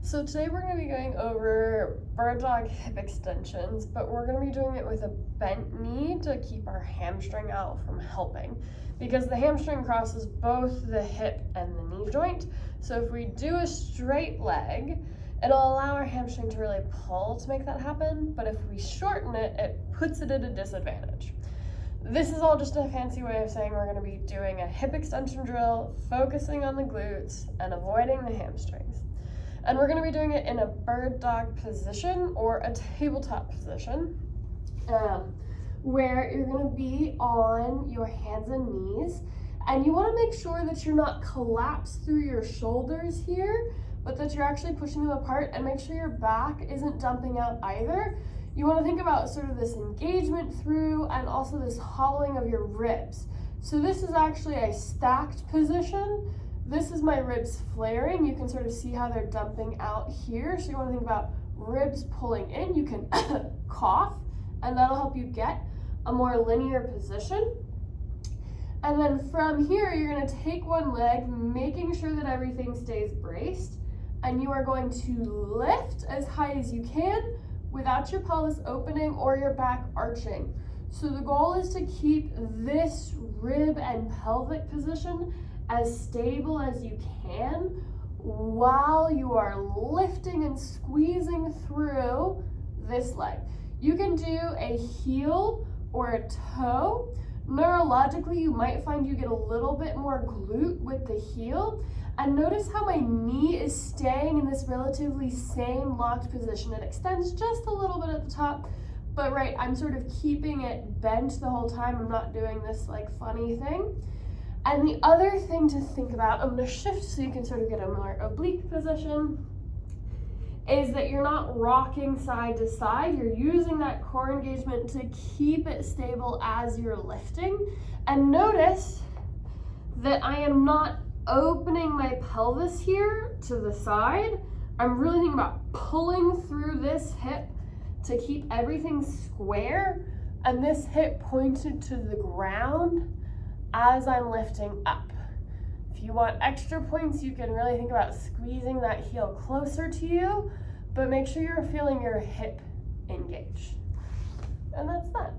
So today we're going to be going over bird dog hip extensions, but we're going to be doing it with a bent knee to keep our hamstring out from helping, because the hamstring crosses both the hip and the knee joint. So if we do a straight leg, it'll allow our hamstring to really pull to make that happen, but if we shorten it, it puts it at a disadvantage. This is all just a fancy way of saying we're going to be doing a hip extension drill, focusing on the glutes and avoiding the hamstrings. And we're going to be doing it in a bird dog position or a tabletop position, where you're going to be on your hands and knees. And you want to make sure that you're not collapsed through your shoulders here, but that you're actually pushing them apart, and make sure your back isn't dumping out either. You want to think about sort of this engagement through and also this hollowing of your ribs. So this is actually a stacked position. This is my ribs flaring. You can sort of see how they're dumping out here. So you want to think about ribs pulling in. You can cough, and that'll help you get a more linear position. And then from here, you're going to take one leg, making sure that everything stays braced, and you are going to lift as high as you can without your pelvis opening or your back arching. So the goal is to keep this rib and pelvic position as stable as you can while you are lifting and squeezing through this leg. You can do a heel or a toe. Neurologically, you might find you get a little bit more glute with the heel. And notice how my knee is staying in this relatively same locked position. It extends just a little bit at the top, but I'm sort of keeping it bent the whole time. I'm not doing this like funny thing. And the other thing to think about, I'm going to shift so you can sort of get a more oblique position, is that you're not rocking side to side. You're using that core engagement to keep it stable as you're lifting. And notice that I am not opening my pelvis here to the side. I'm really thinking about pulling through this hip to keep everything square and this hip pointed to the ground as I'm lifting up. If you want extra points, you can really think about squeezing that heel closer to you, but make sure you're feeling your hip engage. And that's that.